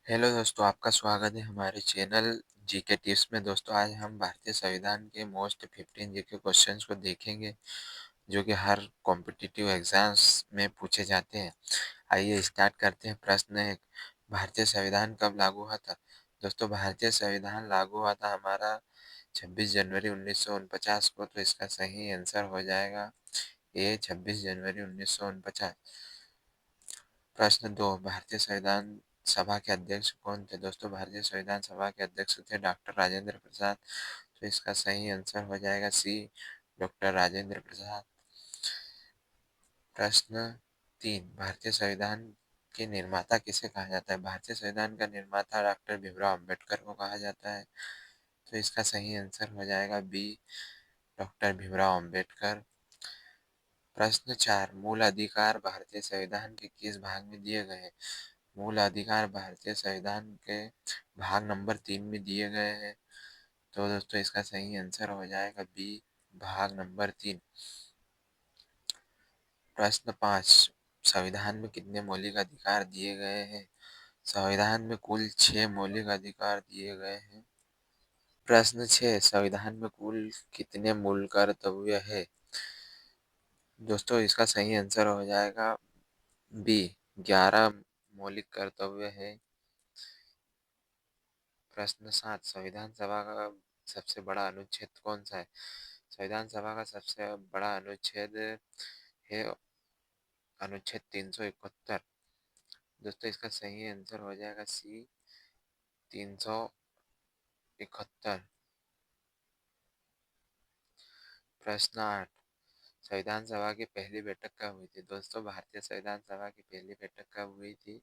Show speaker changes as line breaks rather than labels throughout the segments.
Hello दोस्तों, आपका स्वागत है हमारे चैनल जीके टिप्स में। दोस्तों, आज हम भारतीय संविधान के मोस्ट 15 जीके क्वेश्चंस को देखेंगे जो कि हर कॉम्पिटिटिव एग्जाम्स में पूछे जाते हैं। आइए स्टार्ट करते हैं। प्रश्न 1, भारतीय संविधान कब लागू हुआ था? दोस्तों, भारतीय संविधान लागू हुआ था हमारा 26 जनवरी 1949 को। तो इसका सही आंसर हो जाएगा ये 26 जनवरी 1949। प्रश्न 2, भारतीय संविधान सभा के अध्यक्ष कौन थे? दोस्तों, भारतीय संविधान सभा के अध्यक्ष थे डॉक्टर राजेंद्र प्रसाद। तो इसका सही आंसर हो जाएगा सी, डॉक्टर राजेंद्र प्रसाद। प्रश्न 3, भारतीय संविधान के निर्माता किसे कहा जाता है? भारतीय संविधान का निर्माता डॉक्टर भीमराव अंबेडकर को कहा जाता है। तो इसका सही आंसर हो जाएगा बी, डॉक्टर भीमराव अंबेडकर। प्रश्न 4, मूल अधिकार भारतीय संविधान के किस भाग में दिए गए हैं? मूल अधिकार भारतीय संविधान के भाग नंबर 3 में दिए गए हैं। तो दोस्तों, इसका सही आंसर हो जाएगा बी, भाग नंबर 3। प्रश्न 5, संविधान में कितने मौलिक अधिकार दिए गए हैं? संविधान में कुल 6 मौलिक अधिकार दिए गए हैं। प्रश्न 6, संविधान में कुल कितने मूल कर्तव्य है? दोस्तों, इसका सही आंसर हो जाएगा बी, 11 मौलिक कर्तव्य है। प्रश्न 7, संविधान सभा का सबसे बड़ा अनुच्छेद कौन सा है? संविधान सभा का सबसे बड़ा अनुच्छेद है अनुच्छेद 371। दोस्तों, इसका सही आंसर हो जाएगा सी, 371। प्रश्न 8, संविधान सभा की पहली बैठक कब हुई थी? दोस्तों, भारतीय संविधान सभा की पहली बैठक कब हुई थी?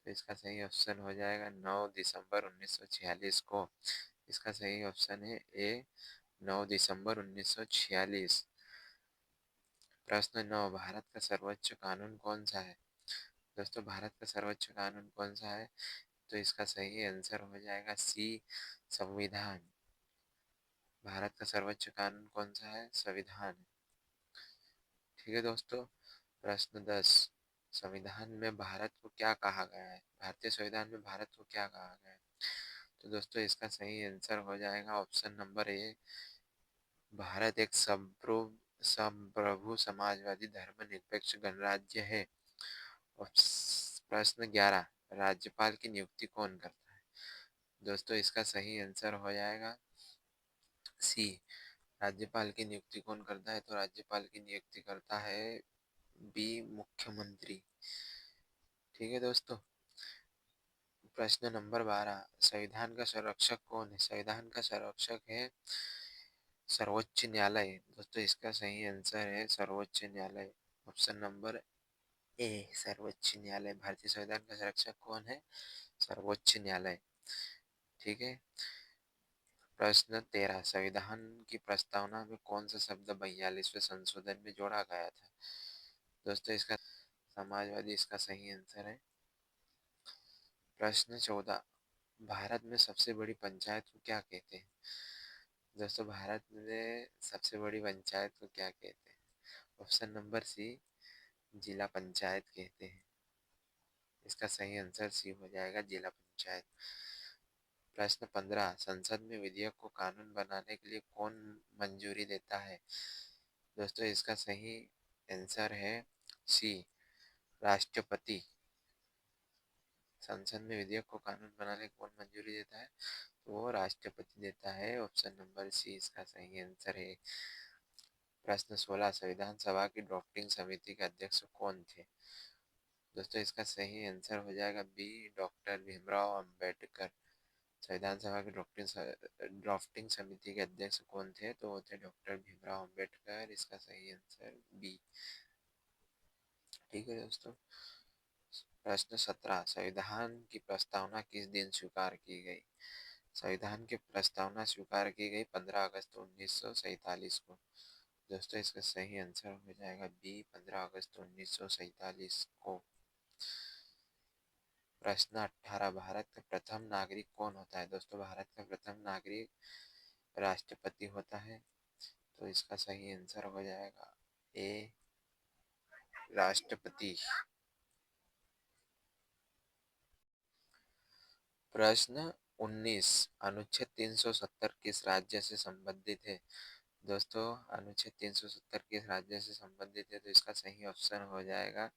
तो इसका सही ऑप्शन हो जाएगा 9 दिसंबर 1946 को। इसका सही ऑप्शन है ए, 9 दिसंबर 1946। प्रश्न 9, भारत का सर्वोच्च कानून कौन सा है? दोस्तों, भारत का सर्वोच्च कानून कौन सा है? तो इसका सही आंसर हो जाएगा सी, संविधान। भारत का सर्वोच्च कानून कौन सा है? संविधान। ठीक है दोस्तों। प्रश्न 10, संविधान में भारत को क्या कहा गया है? भारतीय संविधान में भारत को क्या कहा गया है? तो दोस्तों, इसका सही आंसर हो जाएगा ऑप्शन नंबर ए, भारत एक संप्रभु समाजवादी धर्मनिरपेक्ष गणराज्य है। प्रश्न 11, राज्यपाल की नियुक्ति कौन करता है? दोस्तों, इसका सही आंसर हो जाएगा सी, राज्यपाल की नियुक्ति कौन करता है? तो राज्यपाल की नियुक्ति करता है बी, मुख्यमंत्री। ठीक है दोस्तों। प्रश्न नंबर 12, संविधान का संरक्षक कौन है? संविधान का संरक्षक है सर्वोच्च न्यायालय। दोस्तों, इसका सही आंसर है सर्वोच्च न्यायालय। ऑप्शन नंबर ए, सर्वोच्च न्यायालय। भारतीय संविधान का संरक्षक कौन है? सर्वोच्च न्यायालय। ठीक है। प्रश्न 13, संविधान की प्रस्तावना में कौन सा शब्द 42वें संशोधन में जोड़ा गया था? दोस्तों, इसका समाजवादी इसका सही आंसर है। प्रश्न 14, भारत में सबसे बड़ी पंचायत को क्या कहते हैं? दोस्तों, भारत में सबसे बड़ी पंचायत को क्या कहते हैं? ऑप्शन नंबर सी, जिला पंचायत कहते हैं। इसका सही आंसर सी हो जाएगा, जिला पंचायत। प्रश्न 15, संसद में विधेयक को कानून बनाने के लिए कौन मंजूरी देता है? दोस्तों, इसका सही आंसर है सी, राष्ट्रपति। संसद में विधेयक को कानून बनाने को कौन मंजूरी देता है? तो वो राष्ट्रपति देता है। ऑप्शन नंबर सी इसका सही आंसर है। प्रश्न 16, संविधान सभा की ड्राफ्टिंग समिति के अध्यक्ष कौन थे? दोस्तों, इसका सही आंसर हो जाएगा बी, डॉक्टर भीमराव अंबेडकर। संविधान सभा की ड्राफ्टिंग समिति के अध्यक्ष कौन थे? तो वो थे डॉक्टर भीमराव अंबेडकर। इसका सही आंसर बी। ठीक है दोस्तों। प्रश्न 17, संविधान की प्रस्तावना किस दिन स्वीकार की गई? संविधान की प्रस्तावना स्वीकार की गई 15 अगस्त 1947 को। दोस्तों, इसका सही आंसर हो जाएगा बी, 15 अगस्त 1947 को। प्रश्न 18, भारत का प्रथम नागरिक कौन होता है? दोस्तों, भारत का प्रथम नागरिक राष्ट्रपति होता है। तो इसका सही आंसर हो जाएगा ए, राष्ट्रपति। प्रश्न 19, अनुच्छेद 370 किस राज्य से संबंधित है? दोस्तों, अनुच्छेद 370 किस राज्य से संबंधित है? तो इसका सही ऑप्शन हो जाएगा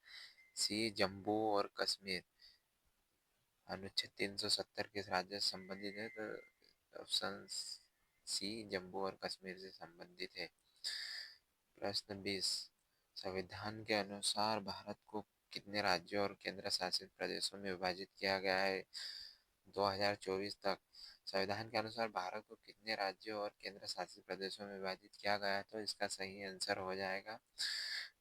सी, जम्मू और कश्मीर। अनुच्छेद 370 किस राज्य से संबंधित है? तो ऑप्शन सी, जम्मू और कश्मीर से संबंधित है। प्रश्न 20, संविधान के अनुसार भारत को कितने राज्यों और केंद्र शासित प्रदेशों में विभाजित किया गया है 2024 तक? संविधान के अनुसार भारत को कितने राज्यों और केंद्र शासित प्रदेशों में विभाजित किया गया है? तो इसका सही आंसर हो जाएगा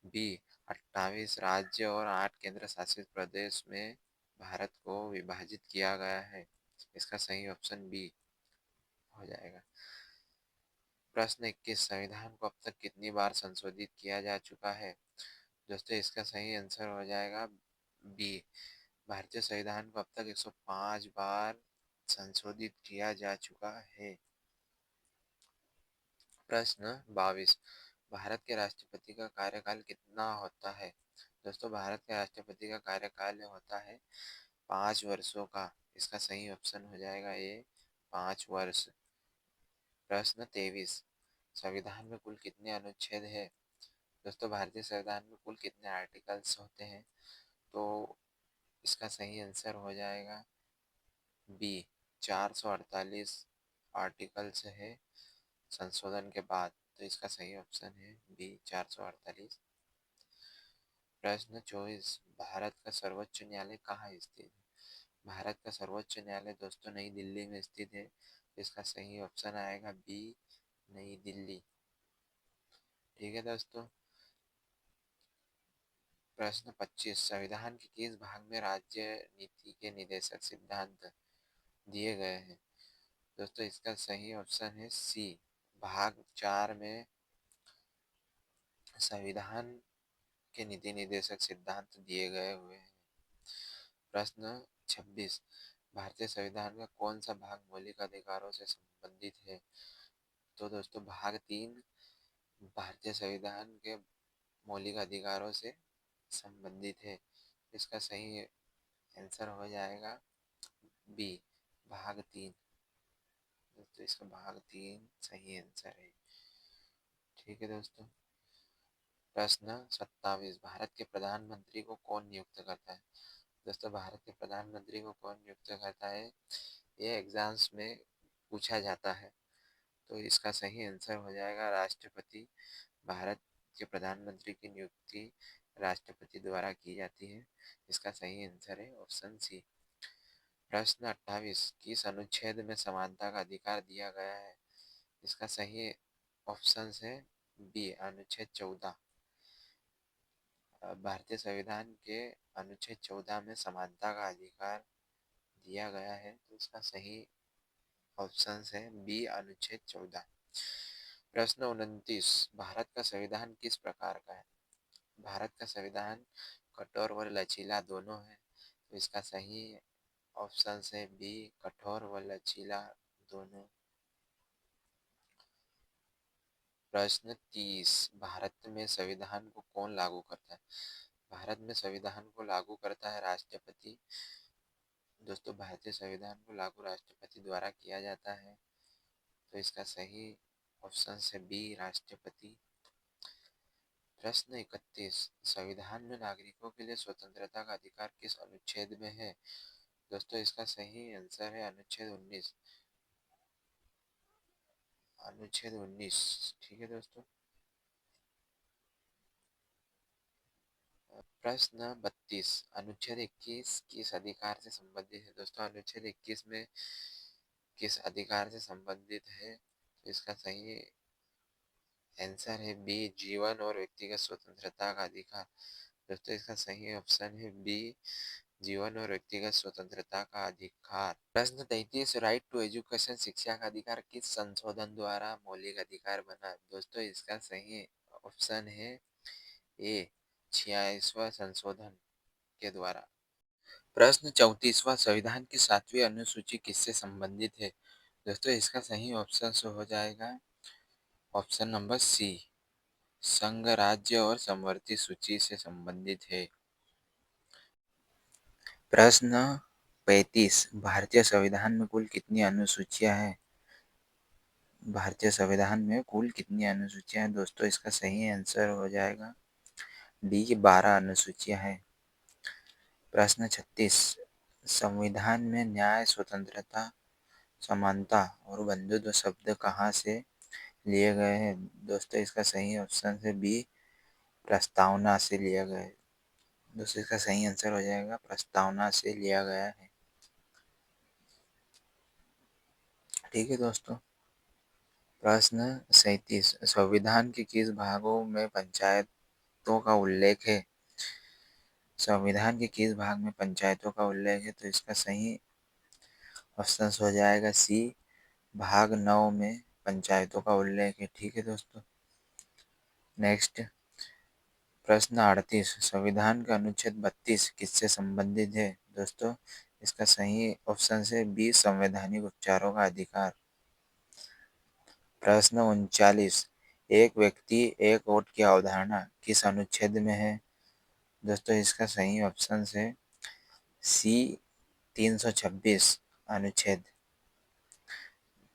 बी, 28 राज्य और 8 केंद्र शासित प्रदेश में भारत को विभाजित किया गया है। इसका सही ऑप्शन बी हो जाएगा। प्रश्न 21, संविधान को अब तक कितनी बार संशोधित किया जा चुका है? दोस्तों, इसका सही आंसर हो जाएगा बी, भारतीय संविधान को अब तक 105 बार संशोधित किया जा चुका है। प्रश्न 22, भारत के राष्ट्रपति का कार्यकाल कितना होता है? दोस्तों, भारत के राष्ट्रपति का कार्यकाल होता है 5 वर्षों का। इसका सही ऑप्शन हो जाएगा ए, 5 वर्ष। प्रश्न 23, संविधान में कुल कितने अनुच्छेद हैं? दोस्तों, भारतीय संविधान में कुल कितने आर्टिकल्स होते हैं? तो इसका सही आंसर हो जाएगा बी, 448 आर्टिकल्स है संशोधन के बाद। तो इसका सही ऑप्शन है बी, 448। प्रश्न 24, भारत का सर्वोच्च न्यायालय कहाँ स्थित है? भारत का सर्वोच्च न्यायालय दोस्तों नई दिल्ली में स्थित है। इसका सही ऑप्शन आएगा बी, नई दिल्ली। ठीक है दोस्तों। प्रश्न 25, संविधान के किस भाग में राज्य नीति के निदेशक सिद्धांत दिए गए हैं? दोस्तों, इसका सही ऑप्शन है सी, भाग 4 में संविधान के नीति निदेशक सिद्धांत दिए गए हुए हैं। प्रश्न 26, भारतीय संविधान का कौन सा भाग मौलिक अधिकारों से संबंधित है? तो दोस्तों, भाग 3 भारतीय संविधान के मौलिक अधिकारों से संबंधित है। इसका सही आंसर हो जाएगा बी, भाग 3। दोस्तों, इसका भाग 3 सही आंसर है। ठीक है दोस्तों। प्रश्न 27, भारत के प्रधानमंत्री को कौन नियुक्त करता है? दोस्तों, भारत के प्रधानमंत्री को कौन नियुक्त करता है? ये एग्जाम्स में पूछा जाता है। तो इसका सही आंसर हो जाएगा राष्ट्रपति। भारत के प्रधानमंत्री की नियुक्ति राष्ट्रपति द्वारा की जाती है। इसका सही आंसर है ऑप्शन सी। प्रश्न 28, किस अनुच्छेद में समानता का अधिकार दिया गया है? इसका सही ऑप्शन है बी, अनुच्छेद 14। भारतीय संविधान के अनुच्छेद 14 में समानता का अधिकार दिया गया है। तो इसका सही ऑप्शन है बी, अनुच्छेद 14। प्रश्न 29, भारत का संविधान किस प्रकार का है? भारत का संविधान कठोर व लचीला दोनों है। तो इसका सही ऑप्शन है बी, कठोर व लचीला दोनों। प्रश्न 30, भारत में संविधान को कौन लागू करता है? भारत में संविधान को लागू करता है राष्ट्रपति। दोस्तों, भारतीय संविधान को लागू राष्ट्रपति द्वारा किया जाता है। तो इसका सही ऑप्शन है बी, राष्ट्रपति। प्रश्न 31, संविधान में नागरिकों के लिए स्वतंत्रता का अधिकार किस अनुच्छेद में है? दोस्तों, इसका सही आंसर है अनुच्छेद 19। अनुच्छेद 19। ठीक है दोस्तों। प्रश्न 32, अनुच्छेद 21 किस अधिकार से संबंधित है? दोस्तों, अनुच्छेद 21 में किस अधिकार से संबंधित है? तो इसका सही आंसर है बी, जीवन और व्यक्तिगत स्वतंत्रता का अधिकार। दोस्तों, इसका सही ऑप्शन है बी, जीवन और व्यक्तिगत स्वतंत्रता का अधिकार। प्रश्न 33, राइट टू एजुकेशन शिक्षा का अधिकार किस संशोधन द्वारा मौलिक अधिकार बना? दोस्तों, इसका सही ऑप्शन है ए, 46वां संशोधन के द्वारा। प्रश्न 34, संविधान की 7वीं अनुसूची किससे संबंधित है? दोस्तों, इसका सही ऑप्शन हो जाएगा ऑप्शन नंबर सी, संघ राज्य और समवर्ती सूची से संबंधित है। प्रश्न 35 भारतीय संविधान में कुल कितनी अनुसूचियां हैं? भारतीय संविधान में कुल कितनी अनुसूचियां हैं दोस्तों? इसका सही आंसर हो जाएगा डी 12 अनुसूचियां हैं। प्रश्न 36 संविधान में न्याय, स्वतंत्रता, समानता और बंधुत्व शब्द कहाँ से लिए गए हैं? दोस्तों इसका सही ऑप्शन है बी प्रस्तावना से लिया गया है। दोस्तों इसका सही आंसर हो जाएगा प्रस्तावना से लिया गया है। ठीक है दोस्तों। प्रश्न 37 संविधान के किस भागों में पंचायतों का उल्लेख है? संविधान के किस भाग में पंचायतों का उल्लेख है? तो इसका सही ऑप्शन हो जाएगा सी भाग 9 में पंचायतों का उल्लेख है। ठीक है दोस्तों। नेक्स्ट प्रश्न 38 संविधान का अनुच्छेद 32 किससे संबंधित है? दोस्तों इसका सही ऑप्शन है बी संवैधानिक उपचारों का अधिकार। प्रश्न 39 एक व्यक्ति एक वोट की अवधारणा किस अनुच्छेद में है? दोस्तों इसका सही ऑप्शन है सी 326 अनुच्छेद।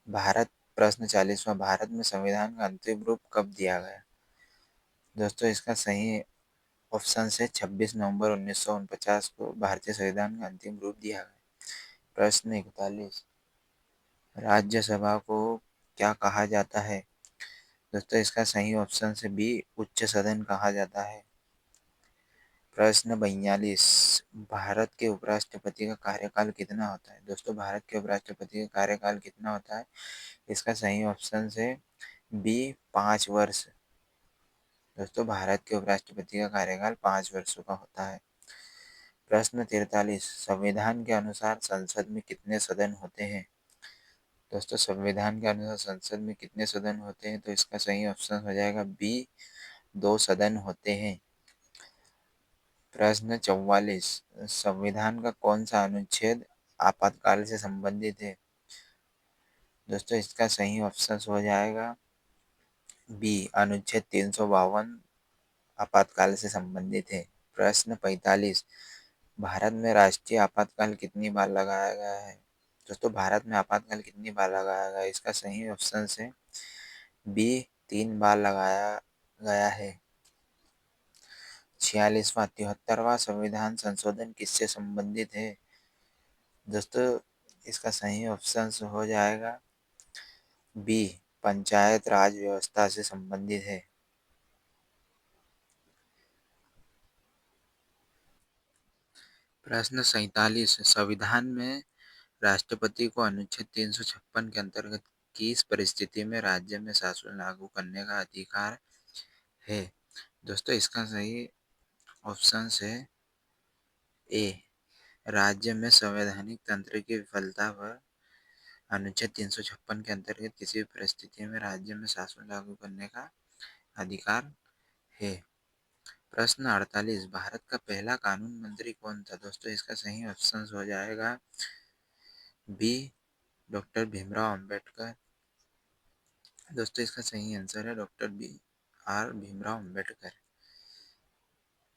भारत प्रश्न 40वां भारत में संविधान का अंतिम रूप कब दिया गया? दोस्तों इसका सही ऑप्शन से 26 नवंबर 1949 को भारतीय संविधान का अंतिम रूप दिया गया। प्रश्न 41 राज्यसभा को क्या कहा जाता है? दोस्तों इसका सही ऑप्शन से बी उच्च सदन कहा जाता है। प्रश्न 42 भारत के उपराष्ट्रपति का कार्यकाल कितना होता है? दोस्तों भारत के उपराष्ट्रपति का कार्यकाल कितना होता है? इसका सही ऑप्शन है बी 5 वर्ष। दोस्तों भारत के उपराष्ट्रपति का कार्यकाल 5 वर्षों का होता है। प्रश्न 43 संविधान के अनुसार संसद में कितने सदन होते हैं? दोस्तों संविधान के अनुसार संसद में कितने सदन होते हैं? तो इसका सही ऑप्शन हो जाएगा बी 2 सदन होते हैं। प्रश्न 44 संविधान का कौन सा अनुच्छेद आपातकाल से संबंधित है? दोस्तों इसका सही ऑप्शन हो जाएगा बी अनुच्छेद 352 आपातकाल से संबंधित है। प्रश्न 45 भारत में राष्ट्रीय आपातकाल कितनी बार लगाया गया है? दोस्तों भारत में आपातकाल कितनी बार लगाया गया है? इसका सही ऑप्शन है बी 3 बार लगाया गया है। 46वां 73वां संविधान संशोधन किससे संबंधित है? दोस्तों इसका सही ऑप्शन हो जाएगा बी पंचायत राज व्यवस्था से संबंधित है। प्रश्न 47 संविधान में राष्ट्रपति को अनुच्छेद 356 के अंतर्गत किस परिस्थिति में राज्य में शासन लागू करने का अधिकार है? दोस्तों इसका सही ऑप्शन है ए राज्य में संवैधानिक तंत्र की विफलता पर अनुच्छेद 356 के अंतर्गत किसी भी परिस्थिति में राज्य में शासन लागू करने का अधिकार है। प्रश्न 48 भारत का पहला कानून मंत्री कौन था? दोस्तों इसका सही ऑप्शन हो जाएगा बी डॉक्टर भीमराव अंबेडकर। दोस्तों इसका सही आंसर है doctor B R Bhimrao Ambedkar.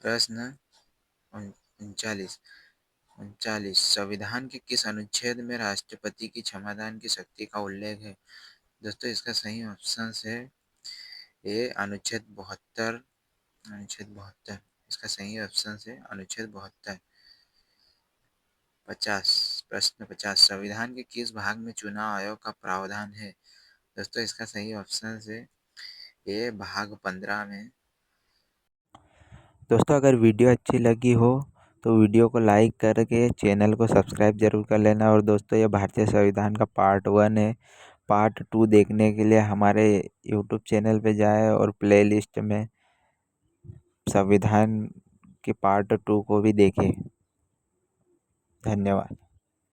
प्रश्न 39 संविधान के किस अनुच्छेद में राष्ट्रपति की क्षमादान की शक्ति का उल्लेख है? दोस्तों इसका सही ऑप्शन है ए अनुच्छेद 72। इसका सही ऑप्शन है अनुच्छेद 72। 50 प्रश्न 50 संविधान के किस भाग में चुनाव आयोग का प्रावधान है? दोस्तों इसका सही ऑप्शन है ए भाग 15 में। दोस्तों अगर वीडियो अच्छी लगी हो तो वीडियो को लाइक करके चैनल को सब्सक्राइब जरूर कर लेना। और दोस्तों ये भारतीय संविधान का पार्ट 1 है। पार्ट 2 देखने के लिए हमारे यूट्यूब चैनल पे जाए और प्लेलिस्ट में संविधान के पार्ट 2 को भी देखें। धन्यवाद।